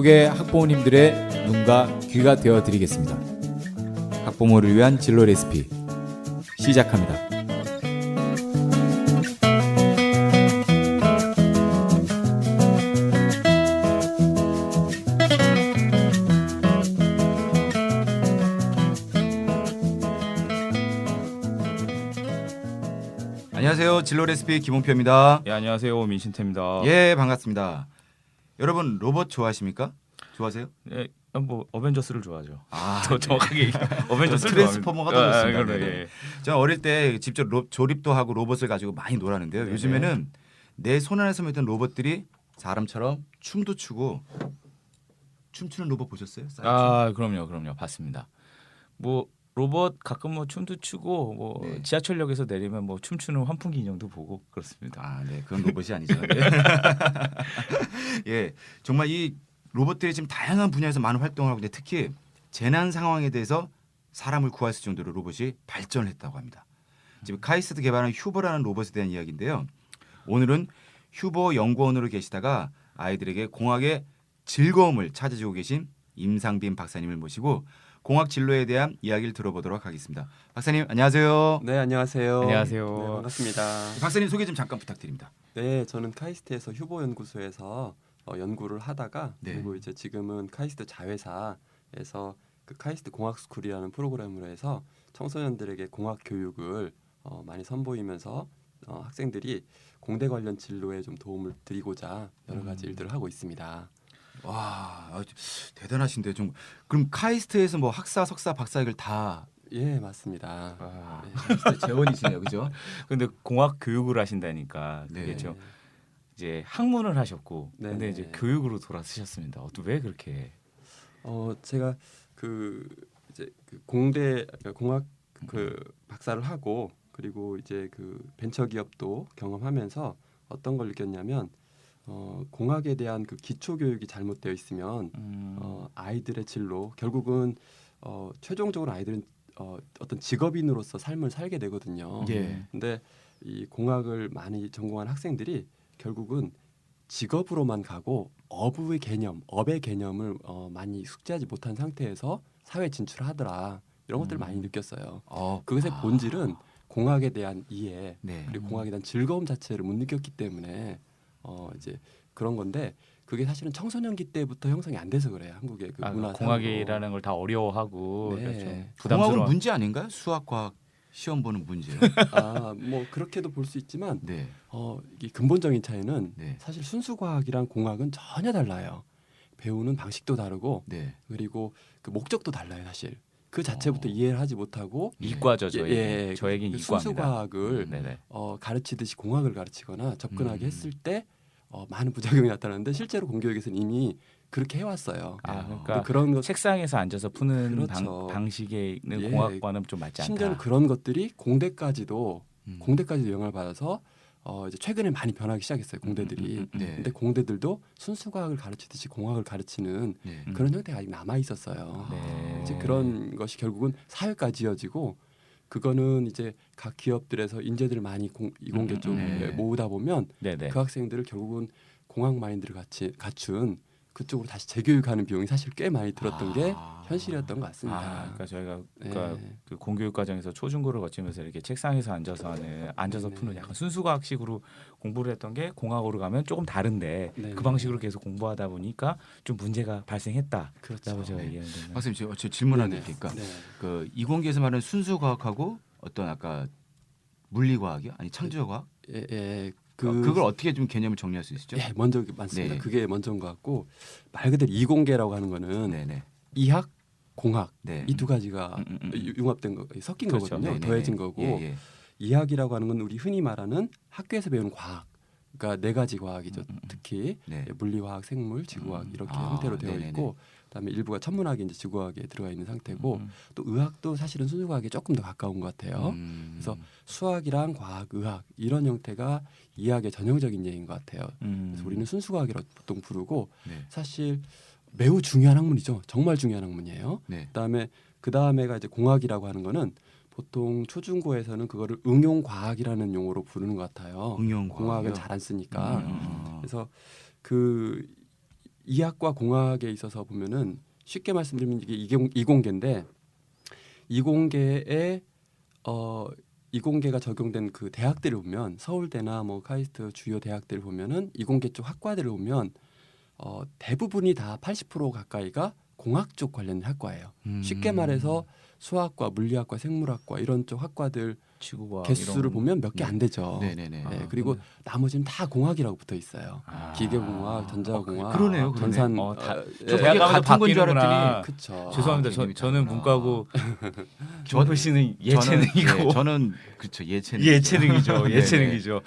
전국의 학부모님들의 눈과 귀가 되어 드리겠습니다. 학부모를 위한 진로 레시피 시작합니다. 안녕하세요. 진로 레시피 김홍표입니다. 예, 안녕하세요. 민신태입니다. 예, 반갑습니다. 여러분 로봇 좋아하십니까? 좋아하세요? 예, 뭐 어벤져스를 좋아하죠. 아, 더 정확하게 어벤져스를 트랜스포머가 더 좋습니다. 그래, 네. 예. 저 어릴 때 직접 조립도 하고 로봇을 가지고 많이 놀았는데요. 네네. 요즘에는 내 손 안에서 있던 로봇들이 사람처럼 춤도 추고 춤추는 로봇 보셨어요? 아, 그럼요. 봤습니다. 뭐 로봇 가끔 뭐 춤도 추고 뭐 네. 지하철역에서 내리면 뭐 춤추는 환풍기 인형도 보고 그렇습니다. 아, 네, 그건 로봇이 아니죠. 네. 예, 정말 이 로봇들이 지금 다양한 분야에서 많은 활동을 하고 있는데 특히 재난 상황에 대해서 사람을 구할 수 있을 정도로 로봇이 발전을 했다고 합니다. 지금 카이스트 개발한 휴버라는 로봇에 대한 이야기인데요. 오늘은 휴버 연구원으로 계시다가 아이들에게 공학의 즐거움을 찾아주고 계신 임상빈 박사님을 모시고 공학 진로에 대한 이야기를 들어보도록 하겠습니다. 박사님 안녕하세요. 네, 안녕하세요. 안녕하세요. 네, 반갑습니다. 박사님 소개 좀 잠깐 부탁드립니다. 네, 저는 카이스트에서 휴보 연구소에서 연구를 하다가 네. 그리고 이제 지금은 카이스트 자회사에서 그 카이스트 공학 스쿨이라는 프로그램으로 해서 청소년들에게 공학 교육을 많이 선보이면서 학생들이 공대 관련 진로에 좀 도움을 드리고자 여러 가지 일들을 하고 있습니다. 와, 대단하신데 좀 그럼 카이스트에서 뭐 학사, 석사, 박사 이걸 다 예, 맞습니다. 아, 재원이시네요, 그죠? 근데 공학 교육을 하신다니까 그게 네. 좀 이제 학문을 하셨고 네, 근데 네. 이제 교육으로 돌아서셨습니다. 왜 그렇게? 제가 이제 그 공대 공학 그 박사를 하고 그리고 이제 그 벤처 기업도 경험하면서 어떤 걸 느꼈냐면 공학에 대한 그 기초 교육이 잘못되어 있으면 아이들의 진로 결국은 최종적으로 아이들은 어떤 직업인으로서 삶을 살게 되거든요. 예. 근데 이 공학을 많이 전공한 학생들이 결국은 직업으로만 가고 업의 개념을 많이 숙지하지 못한 상태에서 사회 진출을 하더라. 이런 것들을 많이 느꼈어요. 그것의 본질은 공학에 대한 이해 네. 그리고 공학에 대한 즐거움 자체를 못 느꼈기 때문에 이제 그런 건데 그게 사실은 청소년기 때부터 형성이 안 돼서 그래요. 한국의 그 문화 공학이라는 걸 다 어려워하고 네. 좀 공학은 부담스러운 문제 아닌가요? 수학, 과학 시험 보는 문제. 뭐 그렇게도 볼 수 있지만 네. 이 근본적인 차이는 네. 사실 순수 과학이랑 공학은 전혀 달라요. 배우는 방식도 다르고 네. 그리고 그 목적도 달라요. 사실 그 자체부터 이해를 하지 못하고 이과죠, 저에게. 예, 저에겐 그 이과입니다. 순수 과학을 네네. 가르치듯이 공학을 가르치거나 접근하게 음. 했을 때 많은 부작용이 나타나는데 실제로 공교육에서는 이미 그렇게 해왔어요. 그러니까 그런 것 책상에서 앉아서 푸는 그렇죠. 방식의 예. 공학과는 좀 맞지 않다. 심지어는 그런 것들이 공대까지도 음. 영향을 받아서 이제 최근에 많이 변하기 시작했어요. 공대들이. 네. 근데 공대들도 순수 과학을 가르치듯이 공학을 가르치는 네. 그런 형태가 아직 남아 있었어요. 네. 이제 그런 것이 결국은 사회까지 이어지고 그거는 이제 각 기업들에서 인재들을 많이 이공계 쪽에 네. 모으다 보면 네네. 그 학생들을 결국은 공학 마인드를 갖춘 그쪽으로 다시 재교육하는 비용이 사실 꽤 많이 들었던 게 현실이었던 것 같습니다. 그러니까 저희가 네. 그 공교육 과정에서 초중고를 거치면서 이렇게 책상에서 앉아서 네. 푸는 약간 순수과학식으로 공부를 했던 게 공학으로 가면 조금 다른데 네. 그 방식으로 계속 공부하다 보니까 좀 문제가 발생했다라고 그렇죠. 제가 네. 얘기했는데. 박사님, 저 질문 하나 네네. 드릴게요. 네. 그 이공계에서 말하는 순수 과학하고 어떤 아까 물리 과학이요? 아니 창조적 과학? 예, 그걸 어떻게 좀 개념을 정리할 수 있죠? 예, 먼저 맞습니다. 네. 그게 먼저인 것 같고 말 그대로 이공계라고 하는 거는 네네. 이학, 공학 네. 이 두 가지가 융합된 거, 섞인 그렇죠. 거거든요. 네네네. 더해진 거고 예, 예. 이학이라고 하는 건 우리 흔히 말하는 학교에서 배우는 과학. 그러니까 네 가지 과학이죠. 특히 네. 물리화학, 생물, 지구화학 이렇게 아, 형태로 되어 네네네. 있고 그다음에 일부가 천문학이 이제 지구화학에 들어가 있는 상태고 또 의학도 사실은 순수과학에 조금 더 가까운 것 같아요. 그래서 수학이랑 과학, 의학 이런 형태가 이학의 전형적인 예인 것 같아요. 그래서 우리는 순수과학이라고 보통 부르고 네. 사실 매우 중요한 학문이죠. 정말 중요한 학문이에요. 네. 그 다음에가 이제 공학이라고 하는 거는 보통 초중고에서는 그거를 응용과학이라는 용어로 부르는 것 같아요. 응용과학이요? 공학은 잘 안 쓰니까. 음. 그래서 그 이학과 공학에 있어서 보면은 쉽게 말씀드리면 이게 이공계인데 이공계에 이공계가 적용된 그 대학들을 보면 서울대나 뭐 카이스트 주요 대학들을 보면은 이공계 쪽 학과들을 보면 대부분이 다 80% 가까이가 공학 쪽 관련 학과예요. 쉽게 말해서 수학과, 물리학과, 생물학과 이런 쪽 학과들 지구과학 개수를 이런 보면 몇 개 안 되죠. 네네네. 네, 그리고 나머지는 다 공학이라고 붙어 있어요. 아. 기계공학, 전자공학, 그러네요, 그러네. 전산, 다- 저 대학 그게 가면서 같은 건 줄 바뀌는구나. 알았더니 그렇죠. 죄송합니다. 개념이 저는 다르구나. 문과고 김호 씨는 예체능이고 저는, 저는 그렇죠 예체능. 예체능이죠. 네네. 예체능이죠.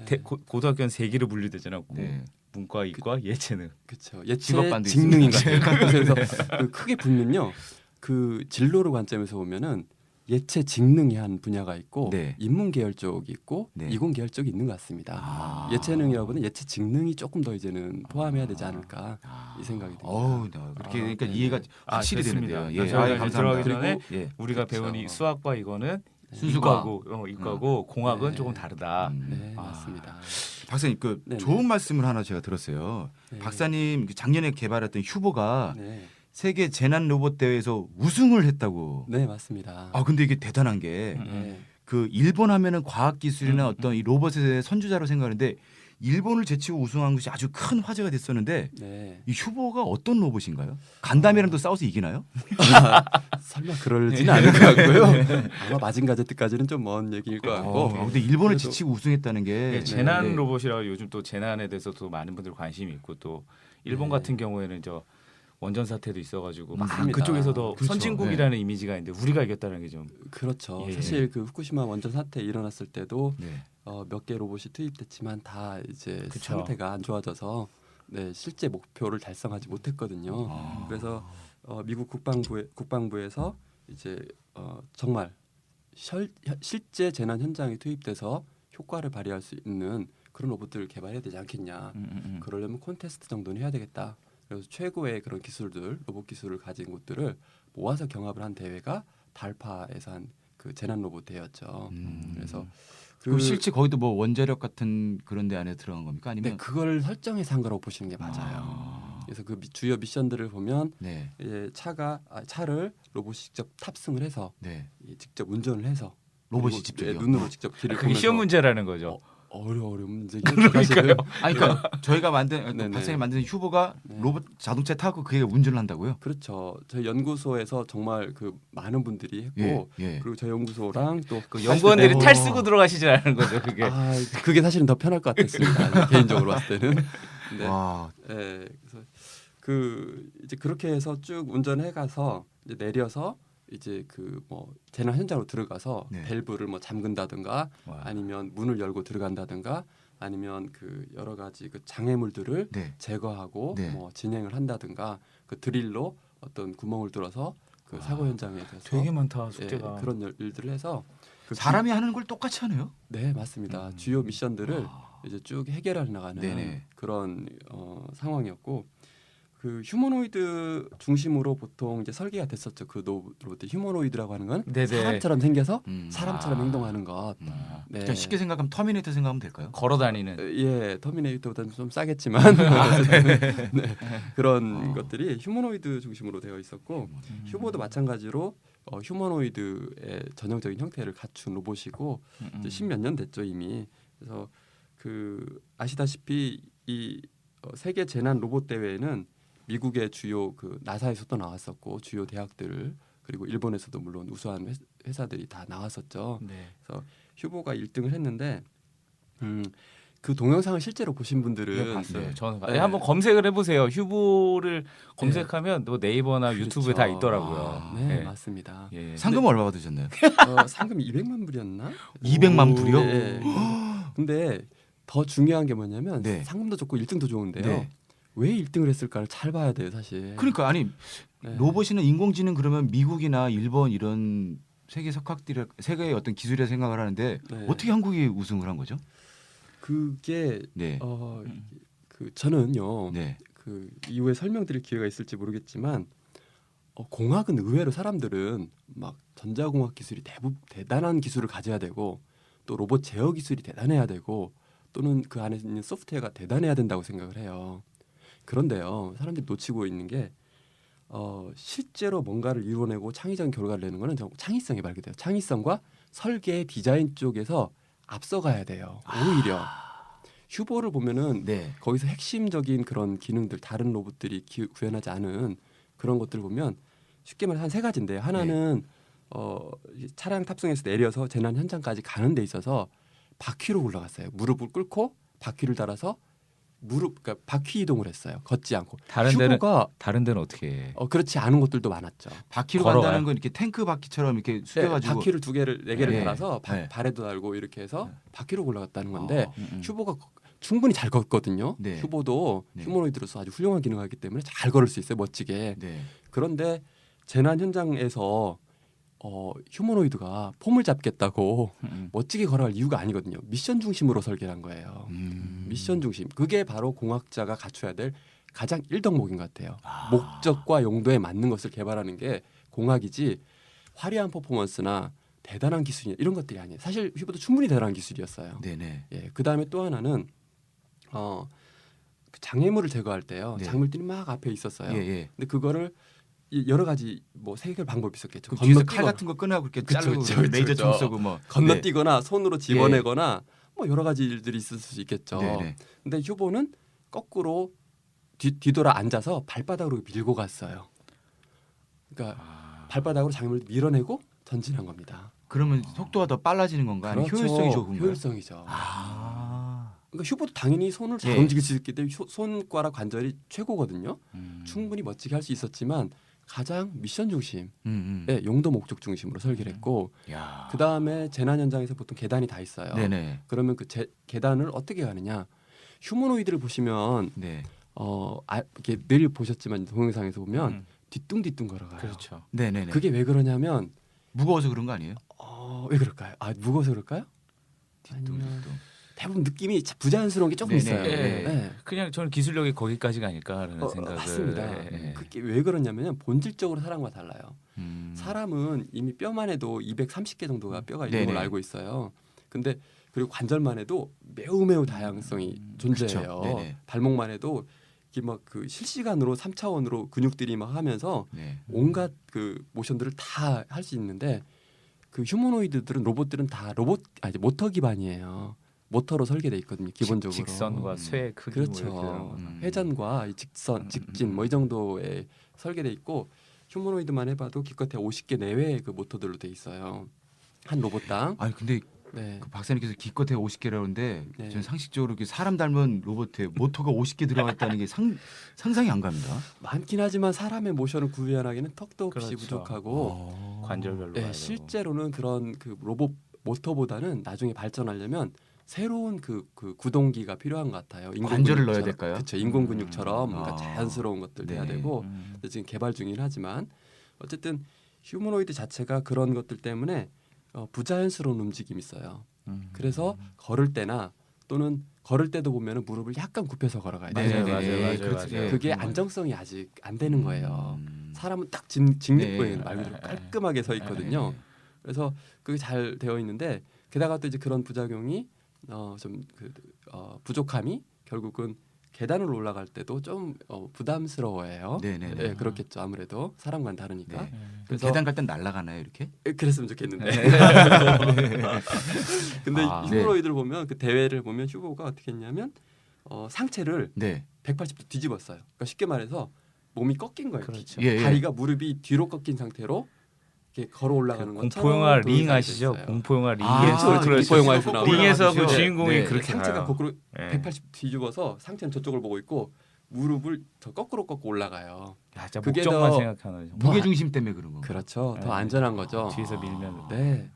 네. 고등학교는 세 개로 분류되잖아요. 네. 문과, 이과, 예체능. 그렇죠. 예체 직업반도 직능인 있습니다. 같아요. 그래서 그 크게 보면요, 그 진로를 관점에서 보면은 예체 직능이 한 분야가 있고 네. 인문 계열 쪽이 있고 네. 이공 계열 쪽이 있는 것 같습니다. 아. 예체능이라고 하면 예체 직능이 조금 더 이제는 포함해야 되지 않을까 이 생각이 듭니다. 어우, 그렇게 그러니까 네. 이해가 확실히 됐습니다. 되는데요. 예, 저희가 이제 감사합니다. 들어가기 전에 예. 우리가 그렇죠. 배운 이 수학과 이거는 순수과. 이과고 공학은 네. 조금 다르다. 네, 아. 맞습니다. 박사님 그 네네. 좋은 말씀을 하나 제가 들었어요. 네. 박사님 그 작년에 개발했던 휴보가 네, 세계 재난 로봇 대회에서 우승을 했다고. 네 맞습니다. 아 근데 이게 대단한 게 네. 그 일본 하면은 과학 기술이나 어떤 이 로봇의 선주자로 생각하는데 일본을 제치고 우승한 것이 아주 큰 화제가 됐었는데 네. 이 휴보가 어떤 로봇인가요? 간담이랑도 싸워서 이기나요? 설마 그럴지는 않을 것 같고요. 아마 마징가제트까지는 좀 먼 얘기일 것 같고. 근데 일본을 그래도- 지치고 우승했다는 게 네, 재난 네. 로봇이라고 요즘 또 재난에 대해서도 많은 분들 관심이 있고 또 일본 네. 같은 경우에는 저 원전 사태도 있어가지고 막 맞습니다. 그쪽에서도 그렇죠. 선진국이라는 이미지가 있는데 우리가 이겼다는 게 좀 그렇죠. 예. 사실 그 후쿠시마 원전 사태 일어났을 때도 네. 몇 개 로봇이 투입됐지만 다 이제 그쵸. 상태가 안 좋아져서 네, 실제 목표를 달성하지 못했거든요. 아. 그래서 미국 국방부에서 이제 정말 실제 재난 현장에 투입돼서 효과를 발휘할 수 있는 그런 로봇들을 개발해야 되지 않겠냐. 그러려면 콘테스트 정도는 해야 되겠다. 그래서 최고의 그런 기술들, 로봇 기술을 가진 곳들을 모아서 경합을 한 대회가 달파에서 한 그 재난 로봇 대회였죠. 그래서 그럼 실제 거기도 뭐 원자력 같은 그런 데 안에 들어간 겁니까? 네, 아니면 그걸 설정해서 한 거라고 보시는 게 맞아요. 아. 그래서 그 주요 미션들을 보면 네. 이제 차를 로봇이 직접 탑승을 해서 네. 직접 운전을 해서 로봇이 그리고, 직접요? 눈으로 직접 길을 그게 보면서 쉬운 문제라는 거죠. 어려운 문제죠. 사실은 아니 그러니까 저희가 만든 네네. 박사님 만든 휴보가 네. 로봇 자동차 타고 그게 운전을 한다고요? 그렇죠. 저희 연구소에서 정말 그 많은 분들이 했고 예. 예. 그리고 저희 연구소랑 또 그 연구원들이 때- 탈 쓰고 들어가시질 않은 거죠. 그게. 그게 사실은 더 편할 것 같았습니다. 개인적으로 봤을 때는. 네. 와. 예, 그래서 그 이제 그렇게 해서 쭉 운전해 가서 이제 내려서 이제 그 뭐 재난 현장으로 들어가서 네. 밸브를 뭐 잠근다든가 와. 아니면 문을 열고 들어간다든가 아니면 그 여러 가지 그 장애물들을 네. 제거하고 네. 뭐 진행을 한다든가 그 드릴로 어떤 구멍을 뚫어서 그 와. 사고 현장에 대해서 되게 많다 예, 숙제가. 그런 일들을 해서 그 사람이 하는 걸 똑같이 하네요. 네 맞습니다. 주요 미션들을 아. 이제 쭉 해결해 나가는 네네. 그런 상황이었고 그 휴머노이드 중심으로 보통 이제 설계가 됐었죠. 그 로봇 휴머노이드라고 하는 건 네네. 사람처럼 생겨서 음. 사람처럼 아. 행동하는 것. 음. 네. 그러니까 쉽게 생각하면 터미네이터 생각하면 될까요? 걸어 다니는. 예, 터미네이터보다는 좀 싸겠지만 네, 그런 것들이 휴머노이드 중심으로 되어 있었고 휴보도 마찬가지로 휴머노이드의 전형적인 형태를 갖춘 로봇이고 이제 10몇 년 됐죠 이미. 그래서 그 아시다시피 이 세계 재난 로봇 대회에는 미국의 주요 그 나사에서도 나왔었고 주요 대학들 그리고 일본에서도 물론 우수한 회사들이 다 나왔었죠. 네. 그래서 휴보가 1등을 했는데 그 동영상을 실제로 보신 분들은 네, 봤어요. 네. 저는 네. 한번 검색을 해보세요. 휴보를 검색하면 또 네이버나 유튜브에 다 있더라고요. 아, 네, 네. 맞습니다. 예. 상금은 얼마 받으셨나요? 상금 200만 불이었나? 200만 불이요? 네. 근데 더 중요한 게 뭐냐면 네. 상금도 좋고 1등도 좋은데요. 네. 왜 1등을 했을까를 잘 봐야 돼요, 사실. 그러니까 아니 네. 로봇이나 인공지능 그러면 미국이나 일본 이런 세계 세계의 어떤 기술이라 생각을 하는데 네. 어떻게 한국이 우승을 한 거죠? 그게 네. 그 저는요. 네. 그 이후에 설명드릴 기회가 있을지 모르겠지만 공학은 의외로 사람들은 막 전자공학 기술이 대단한 기술을 가져야 되고 또 로봇 제어 기술이 대단해야 되고 또는 그 안에 있는 소프트웨어가 대단해야 된다고 생각을 해요. 그런데요, 사람들이 놓치고 있는 게 실제로 뭔가를 이뤄내고 창의적인 결과를 내는 거는 창의성이 말 그대로 창의성과 설계 디자인 쪽에서 앞서가야 돼요. 오히려 휴보를 보면은 네. 거기서 핵심적인 그런 기능들 다른 로봇들이 구현하지 않은 그런 것들 보면 쉽게 말해서 한 세 가지인데요. 하나는 차량 탑승해서 내려서 재난 현장까지 가는 데 있어서 바퀴로 올라갔어요. 무릎을 꿇고 바퀴를 달아서 그러니까 바퀴 이동을 했어요. 걷지 않고. 다른 데는 어떻게 해? 그렇지 않은 것들도 많았죠. 바퀴로 걸어가요? 간다는 건 이렇게 탱크 바퀴처럼 이렇게 숙여가지고 바퀴를 네 개를 네. 달아서 네. 발에도 달고 이렇게 해서 바퀴로 올라갔다는 건데 어, 휴보가 충분히 잘 걷거든요. 네. 휴보도 네. 휴머노이드로서 아주 훌륭한 기능을 하기 때문에 잘 걸을 수 있어요. 멋지게. 네. 그런데 재난 현장에서 휴머노이드가 폼을 잡겠다고 멋지게 걸어갈 이유가 아니거든요. 미션 중심으로 설계한 거예요. 미션 중심. 그게 바로 공학자가 갖춰야 될 가장 1덕목인 것 같아요. 목적과 용도에 맞는 것을 개발하는 게 공학이지 화려한 퍼포먼스나 대단한 기술이 이런 것들이 아니에요. 사실 휴보도 충분히 대단한 기술이었어요. 네네. 예, 그다음에 또 하나는 그 장애물을 제거할 때요. 네. 장물들이 막 앞에 있었어요. 예, 예. 근데 그거를 여러 가지 뭐 해결 방법이 있었겠죠. 그 뒤에서 칼 같은 거 꺼내고 이렇게 그쵸, 자르고 그쵸, 그쵸, 레이저 총 그쵸. 쏘고 뭐 건너뛰거나 손으로 집어내거나 뭐 여러 가지 일들이 있을 수 있겠죠. 네네. 근데 휴보는 거꾸로 뒤돌아 앉아서 발바닥으로 밀고 갔어요. 그러니까 발바닥으로 장애물을 밀어내고 전진한 겁니다. 그러면 속도가 더 빨라지는 건가? 아니면 그렇죠. 효율성이 좋은 거예요? 효율성이죠. 그러니까 휴보도 당연히 손을 잘 예. 움직일 수 있기 때문에 손가락 관절이 최고거든요. 충분히 멋지게 할 수 있었지만 가장 미션 중심의 용도 목적 중심으로 설계를 했고 야. 그 다음에 재난 현장에서 보통 계단이 다 있어요. 네네. 그러면 그 계단을 어떻게 가느냐? 휴머노이드를 보시면 네. 이렇게 늘 보셨지만 동영상에서 보면 뒤뚱뒤뚱 걸어가요. 그렇죠. 네네네. 그게 왜 그러냐면 무거워서 그런 거 아니에요? 왜 그럴까요? 무거워서 그럴까요? 뒤뚱뒤뚱. 대부분 느낌이 부자연스러운 게 조금 네네. 있어요. 예. 네. 그냥 저는 기술력이 거기까지가 아닐까라는 생각을 맞습니다. 예. 그게 왜 그러냐면 본질적으로 사람과 달라요. 음. 사람은 이미 뼈만 해도 230개 정도가 뼈가 있는 네네. 걸로 알고 있어요. 근데 그리고 관절만 해도 매우 다양성이 존재해요. 그쵸. 네네. 발목만 해도 이게 막 그 실시간으로 3차원으로 근육들이 막 하면서 네. 온갖 그 모션들을 다 할 수 있는데 그 휴머노이드들은 로봇들은 다 모터 기반이에요. 모터로 설계돼 있거든요. 기본적으로. 직선과 쇠 크기 그렇죠. 뭐 이렇게 이런 거는. 회전과 이 직진 뭐 이 정도에 설계돼 있고 휴머노이드만 해봐도 기껏해 50개 내외의 그 모터들로 돼 있어요. 한 로봇당. 아니 근데 네. 그 박사님께서 기껏해 50개라고 하는데 네. 저는 상식적으로 이렇게 사람 닮은 로봇에 모터가 50개 들어가 있다는 게 상상이 안 갑니다. 많긴 하지만 사람의 모션을 구현하기는 턱도 없이 그렇죠. 부족하고 관절별로 네, 가야 되고. 실제로는 그런 그 로봇 모터보다는 나중에 발전하려면 새로운 그 구동기가 필요한 것 같아요. 관절을 넣어야 될까요? 그렇죠. 인공 근육처럼 뭔가 아. 자연스러운 것들 돼야 네. 되고 근데 지금 개발 중이긴 하지만 어쨌든 휴머노이드 자체가 그런 것들 때문에 부자연스러운 움직임이 있어요. 그래서 걸을 때나 또는 걸을 때도 보면은 무릎을 약간 굽혀서 걸어가야 돼요. 맞아요. 그렇죠. 맞아요. 그게 그런 안정성이 아직 안 되는 거예요. 음. 사람은 딱 직립보행 네. 말 그대로 깔끔하게 서 있거든요. 네. 그래서 그게 잘 되어 있는데 게다가 또 이제 그런 부작용이 부족함이 결국은 계단을 올라갈 때도 좀 부담스러워해요. 네네네. 네, 그렇겠죠. 아무래도 사람과는 다르니까. 네. 그래서 계단 갈 땐 날아가나요 이렇게? 그랬으면 좋겠는데. 근데 아. 휴머노이드를 보면 그 대회를 보면 휴보가 어떻게 했냐면 상체를 네. 180도 뒤집었어요. 그러니까 쉽게 말해서 몸이 꺾인 거예요. 그렇죠. 예, 예. 다리가 무릎이 뒤로 꺾인 상태로 이렇게 걸어 올라가는 그 것처럼 공포 영화 링 동영상이 아시죠? 있어요. 공포 영화 링. 아, 그렇죠. 그렇죠. 공포 영화에서 나오는 링에서 그 나오죠. 주인공이 네. 그렇게 상체가 가요. 거꾸로 예. 180 뒤집어서 상체는 저쪽을 보고 있고 무릎을 더 거꾸로 꺾고 올라가요. 야, 진짜 그게 목적만 더 생각하는 무게 중심 때문에 그런 거. 그렇죠. 더 네. 안전한 거죠. 뒤에서 밀면 네.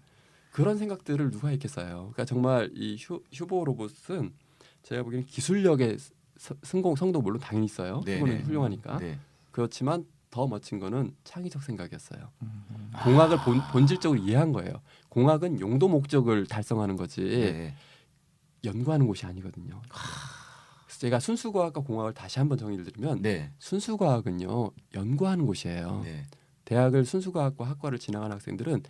그런 생각들을 누가 했겠어요. 그러니까 정말 이 휴보 로봇은 제가 보기에는 기술력의 성도 물론 당연히 있어요. 네, 휴보는 네. 훌륭하니까. 네. 그렇지만 더 멋진 거는 창의적 생각이었어요. 공학을 본질적으로 이해한 거예요. 공학은 용도 목적을 달성하는 거지 네. 연구하는 곳이 아니거든요. 그래서 제가 순수과학과 공학을 다시 한번 정의를 드리면 네. 순수과학은요 연구하는 곳이에요. 네. 대학을 순수과학과 학과를 진학하는 학생들은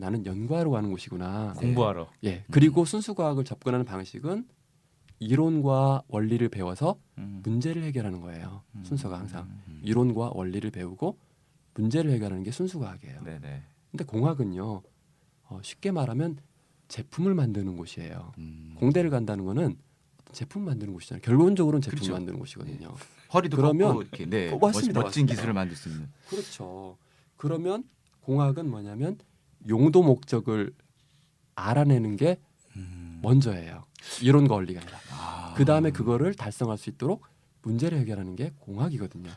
나는 연구하러 가는 곳이구나. 공부하러. 예. 그리고 순수과학을 접근하는 방식은 이론과 원리를 배워서 음. 문제를 해결하는 거예요. 순서가 항상 음. 이론과 원리를 배우고 문제를 해결하는 게 순수과학이에요. 네네. 근데 공학은요 쉽게 말하면 제품을 만드는 곳이에요. 음. 공대를 간다는 거는 어떤 제품 만드는 곳이잖아요. 결론적으로는 제품 그렇죠. 만드는 곳이거든요. 허리도 그러면- 꺾고 이렇게 네. 맞습니다, 멋진 맞습니다. 기술을 만들 수 있는. 그렇죠. 그러면 공학은 뭐냐면 용도 목적을 알아내는 게 먼저예요. 이론과 원리가 아니라. 아. 그 다음에 그거를 달성할 수 있도록 문제를 해결하는 게 공학이거든요.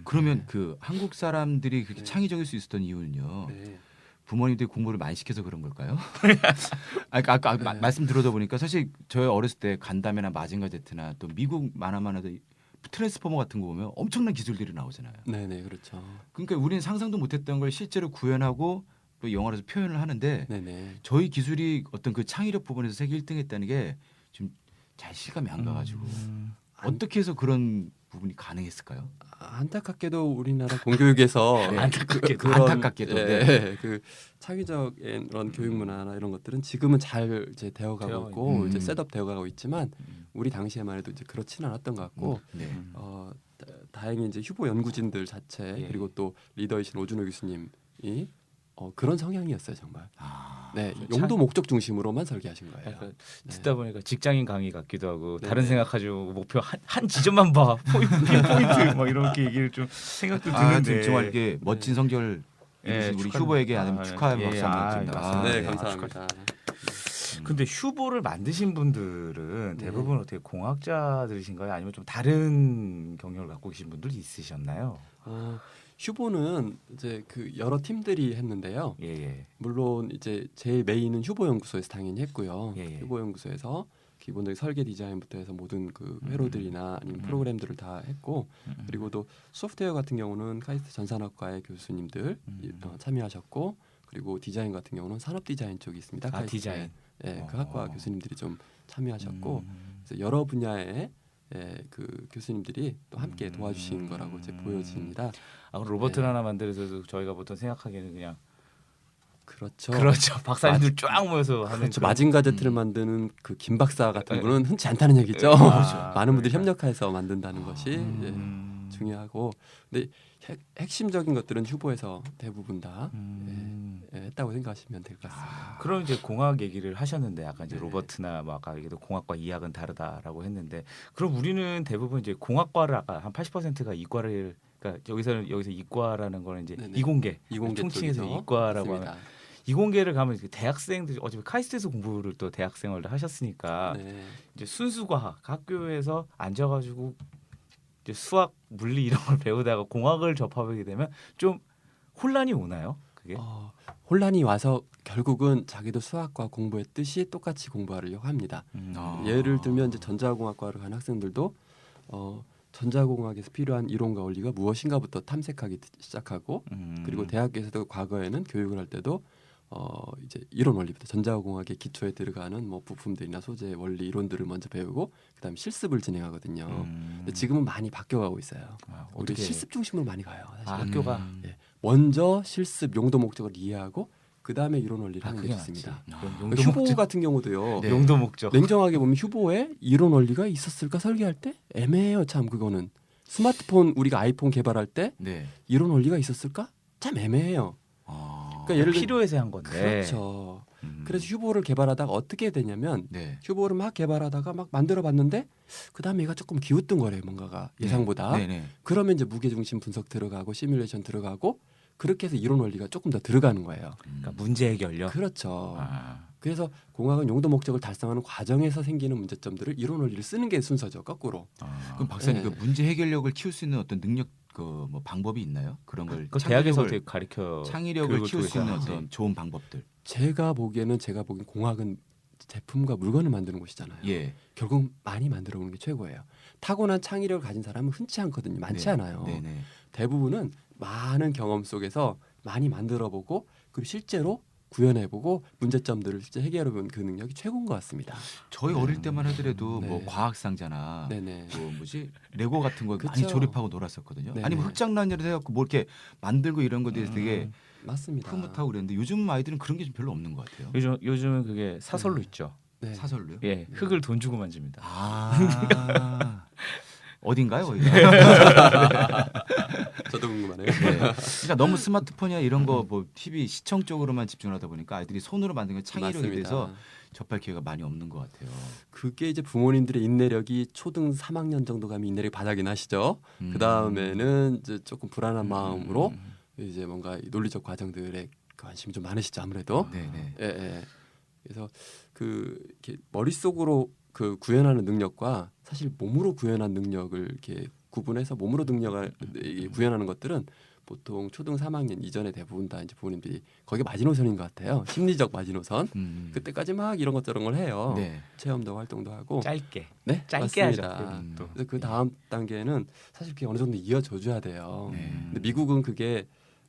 그러면 네. 그 한국 사람들이 그렇게 네. 창의적일 수 있었던 이유는요. 네. 부모님들이 공부를 많이 시켜서 그런 걸까요? 아까 네. 말씀 들어다 보니까 사실 저희 어렸을 때 간담회나 마징가 제트나 또 미국 만화만 해도 트랜스포머 같은 거 보면 엄청난 기술들이 나오잖아요. 네네 그렇죠. 그러니까 우리는 상상도 못했던 걸 실제로 구현하고 또 영화로서 표현을 하는데 네네. 저희 기술이 어떤 그 창의력 부분에서 세계 1등했다는 게 지금 잘 실감이 안 가가지고 어떻게 해서 그런 부분이 가능했을까요? 안타깝게도 우리나라 공교육에서 네. 안타깝게도. 안타깝게도, 네. 그 창의적인 그런 교육 문화나 이런 것들은 지금은 잘 이제 되어가고 되어 있고 이제 음. 셋업 되어가고 있지만 우리 당시에만 해도 이제 그렇지는 않았던 것 같고 네. 다행히 이제 휴보 연구진들 자체 예. 그리고 또 리더이신 오준호 교수님이 그런 성향이었어요 정말. 아, 네, 그 용도 목적 중심으로만 설계하신 거예요. 그러니까 네. 듣다 보니까 직장인 강의 같기도 하고 네. 다른 생각하지고 목표 한 지점만 봐 포인트 막 이렇게 얘기를 좀 생각도 아, 드는데 지금 정말 이게 멋진 성적을 예, 이루신 우리 축하드립니다. 휴보에게 아주 아, 축하의 예, 박수 한번 아, 드립니다. 맞습니다. 네, 네. 감사합니다. 근데 휴보를 만드신 분들은 네. 대부분 어떻게 공학자들이신가요? 아니면 좀 다른 경력을 갖고 계신 분들이 있으셨나요? 휴보는 이제 그 여러 팀들이 했는데요. 예예. 물론 이제 제일 메인은 휴보 연구소에서 당연히 했고요. 예, 예. 휴보 연구소에서 기본적인 설계 디자인부터 해서 모든 그 회로들이나 아니면 프로그램들을 다 했고 그리고 또 소프트웨어 같은 경우는 카이스트 전산학과의 교수님들 참여하셨고 그리고 디자인 같은 경우는 산업 디자인 쪽이 있습니다. 아 카이스트에. 디자인. 예, 그 학과 교수님들이 좀 참여하셨고 음. 그래서 여러 분야의 그 교수님들이 또 함께 도와주신 거라고 이제 보여집니다. 아 그럼 로버트를 네. 하나 만들어서 저희가 보통 생각하기에는 그냥 그렇죠. 그렇죠. 박사님들 쫙 모여서 하는 그렇죠. 그런- 마징가 제트를 만드는 그 김 박사 같은 네. 분은 흔치 않다는 얘기죠. 아, 많은 분들이 그러니까. 협력해서 만든다는 것이 중요하고, 근데 핵심적인 것들은 휴보에서 대부분 다 했다고 생각하시면 될 것 같습니다. 그럼 이제 공학 얘기를 하셨는데 아까 이제 네. 로버트나 뭐 아까 얘기도 공학과 이학은 다르다라고 했는데 그럼 우리는 대부분 이제 공학과를 아까 한 80%가 이과를 그러니까 여기서 이과라는 거는 이제 네네. 이공계 이공계 총칭해서 쪽이죠. 이과라고 맞습니다. 하면 이공계를 가면 이제 대학생들이 어차피 카이스트에서 공부를 또 대학생활을 하셨으니까 네. 이제 순수과학 학교에서 앉아가지고 이제 수학 물리 이런 걸 배우다가 공학을 접하게 되면 좀 혼란이 오나요? 그게? 혼란이 와서 결국은 자기도 수학과 공부했듯이 똑같이 공부하려고 합니다. 아. 예를 들면 이제 전자공학과를 간 학생들도 전자공학에서 필요한 이론과 원리가 무엇인가부터 탐색하기 시작하고 그리고 대학에서도 과거에는 교육을 할 때도 이제 이론 원리부터 전자공학의 기초에 들어가는 뭐 부품들이나 소재 원리 이론들을 먼저 배우고 그다음 실습을 진행하거든요. 근데 지금은 많이 바뀌어가고 있어요. 아, 우리 어떻게 실습 중심으로 많이 가요. 사실. 아, 학교가 예. 먼저 실습 용도 목적을 이해하고 그 다음에 이론 원리를 하는 게 그게 좋습니다. 맞지. 아. 용도 휴보 목적. 같은 경우도요. 네. 용도 목적. 냉정하게 보면 휴보에 이론 원리가 있었을까 설계할 때 애매해요. 참 그거는 스마트폰 우리가 아이폰 개발할 때 네. 이론 원리가 있었을까 참 애매해요. 아. 그러니까 예를 들어 필요해서 한 건데. 그렇죠. 그래서 휴보를 개발하다가 어떻게 되냐면 네. 휴보를 막 개발하다가 막 만들어봤는데 그 다음에 얘가 조금 기우뚱거려요. 뭔가가 예상보다. 네네. 그러면 이제 무게중심 분석 들어가고 시뮬레이션 들어가고 그렇게 해서 이론 원리가 조금 더 들어가는 거예요. 그러니까 문제 해결력. 그렇죠. 아. 그래서 공학은 용도 목적을 달성하는 과정에서 생기는 문제점들을 이론 원리를 쓰는 게 순서죠. 거꾸로. 아. 그럼 박사님 네. 그 문제 해결력을 키울 수 있는 어떤 능력 그 뭐 방법이 있나요? 그런 걸 그 대학에서 창의력을- 어떻게 가르쳐 창의력을 교육을 키울 수 있는 통해서. 어떤 좋은 방법들. 제가 보기엔 공학은 제품과 물건을 만드는 곳이잖아요. 예. 결국 많이 만들어 보는 게 최고예요. 타고난 창의력을 가진 사람은 흔치 않거든요. 많지 네. 않아요. 네네. 대부분은 많은 경험 속에서 많이 만들어 보고 그리고 실제로 구현해보고 문제점들을 실제 해결해보는 그 능력이 최고인 것 같습니다. 저희 어릴 때만 하더라도 네. 뭐 과학 상자나 네네. 뭐 뭐지 레고 같은 거 많이 그쵸. 조립하고 놀았었거든요. 네네. 아니 뭐 흑장난이라 해갖고 뭐 이렇게 만들고 이런 것에 대해서 되게 맞습니다. 흐뭇하고 그랬는데 요즘 아이들은 그런 게 좀 별로 없는 것 같아요. 요즘은 그게 사설로 있죠. 네. 사설로요? 예, 흙을 돈 주고 만집니다. 아 어딘가요 거기가? 저도 궁금하네요. 네. 그러니까 너무 스마트폰이나 이런 거 뭐 TV 시청 쪽으로만 집중하다 보니까 아이들이 손으로 만든 게 창의력에 맞습니다. 대해서 접할 기회가 많이 없는 것 같아요. 그게 이제 부모님들의 인내력이 초등 3학년 정도 가면 인내력이 바닥이 나시죠. 그 다음에는 이제 조금 불안한 마음으로 이제 뭔가 이 논리적 과정들에 관심이 좀 많으시죠 아무래도. 네네. 예, 예. 그래서 그 이렇게 머릿속으로 그 구현하는 능력과 사실 몸으로 구현한 능력을 이렇게 구분해서 몸으로 능력을 구현하는 것들은 보통 초등 3학년 이전에 대부분 다 이제 부모님들이 거기 마지노선인 것 같아요. 심리적 마지노선. 그때까지 막 이런 것 저런 걸 해요. 네. 체험도 활동도 하고. 짧게. 네, 짧게 맞습니다. 하죠. 또. 그래서 그 다음 단계는 사실 그게 어느 정도 이어져 줘야 돼요. 네. 근데 미국은 그게